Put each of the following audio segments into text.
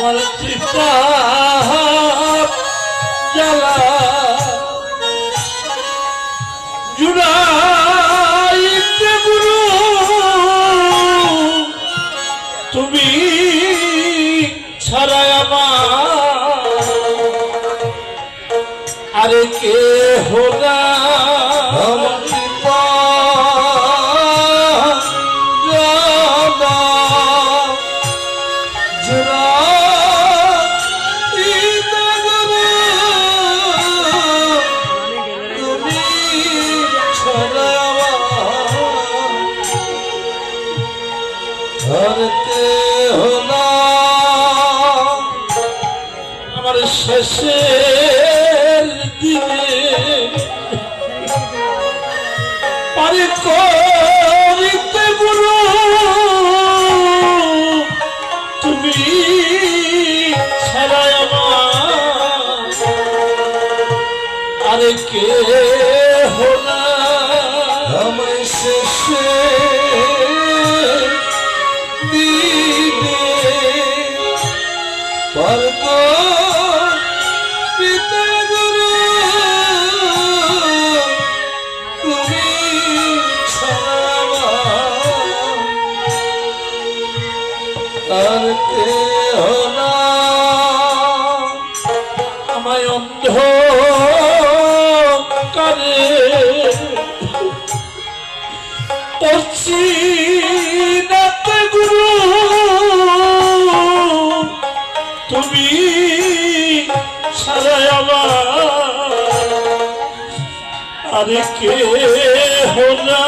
আমার পিতা জ্বালা জুড়াইতে গুরু তুমি ছাড়া আমার আরে কে হোনা আমার শেষের দিনে পারে করিতে গুরু তুমি ছাড়া আমার আরে কে হোনা আমার শেষে আমায় অন্ধকারে পড়ছি নাতে গুরু তুমি ছাড়া আমার আরে কে হোনা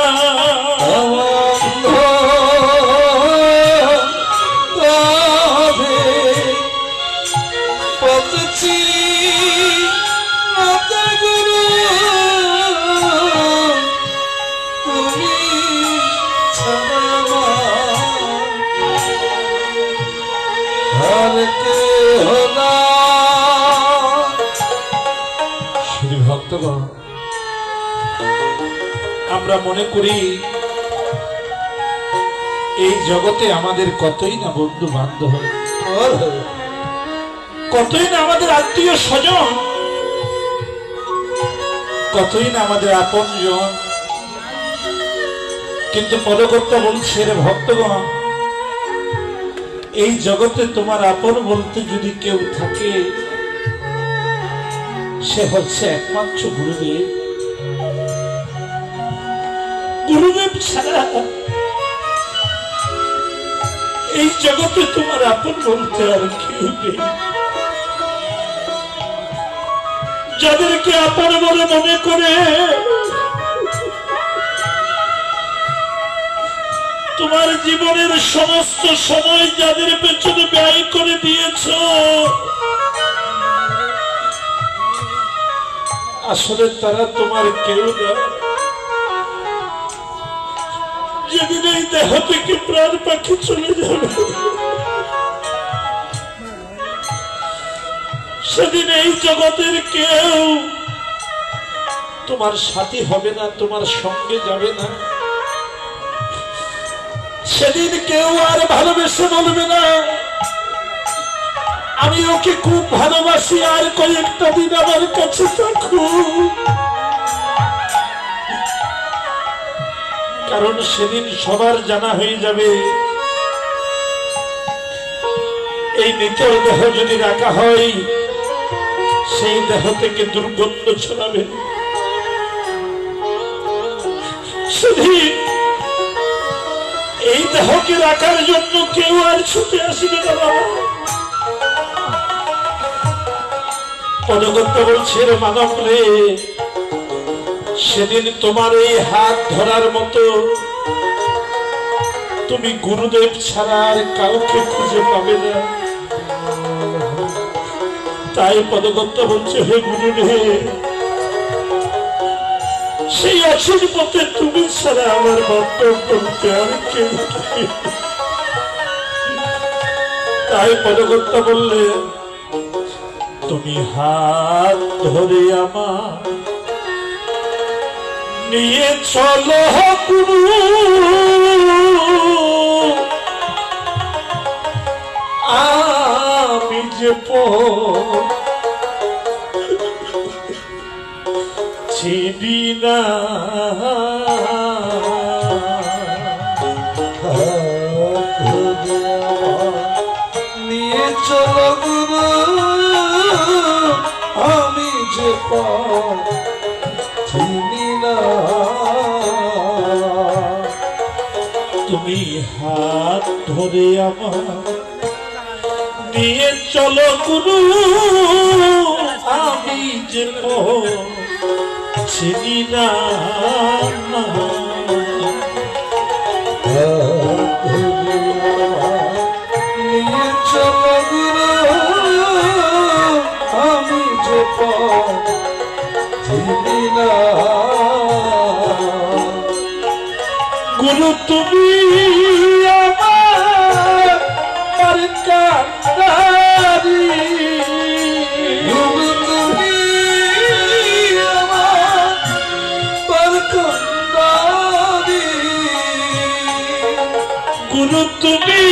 আমরা মনে করি এই জগতে আমাদের কতই না বন্ধু বান্ধব, কতই না আমাদের আত্মীয় স্বজন, কতই না আমাদের আপনজন, কিন্তু পদকর্তা বলছে রে ভক্তগণ, এই জগতে তোমার আপন বলতে যদি কেউ থাকে সে হচ্ছে একমাত্র গুরুদেব। গুরুদেব ছাড়া এই জগতে তোমার আপন বলতে আর কেউ নেই। যাদেরকে আপন বলে মনে করে তোমার জীবনের সমস্ত সময় যাদের পেছনে ব্যয় করে দিয়েছ, আসলে তারা তোমার কেউ না। যেদিন এই দেহ থেকে প্রাণ পাখি চলে যাবে সেদিন এই জগতের কেউ তোমার সাথী হবে না, তোমার সঙ্গে যাবে না। সেদিন কেউ আর ভালোবেসে বলবে না আমি ওকে খুব ভালোবাসি, আর কয়েকটা দিন আমার কাছে থাকুক। কারণ সেদিন সবার জানা হয়ে যাবে এই নিতর দেহ যদি রাখা হয় সেই দেহ থেকে দুর্গন্ধ ছড়াবে। সেদিন এই দেহকে রাখার জন্য কেউ আর ছুটে আসবে না। বাবা পদকর্তা বলছে রে মানব রে, সেদিন তোমার এই হাত ধরার মতো তুমি গুরুদেব ছাড়া আর কাউকে খুঁজে পাবে না। তাই পদকর্তা বলছে হে গুরু রে, সেই অসীম পথে তুমি ছাড়া আমার বক্তব্য করতে আর কেউ নেই। তাই পদকর্তা বললে তুমি হাত ধরে আমার নিয়ে চলো গুরু, আমি যে চিনি না নিয়ে চলো গুরু আমি যে চিনি না। তুমি হাত ধরে আমার নিয়ে চলো গুরু আমি যে চিনি না। নিয়ে চলো গুরু আমি যে চিনি না। গুরু তুমি আমার কান্দারি, গুরু তুমি আমার কান্দারি, গুরু তুমি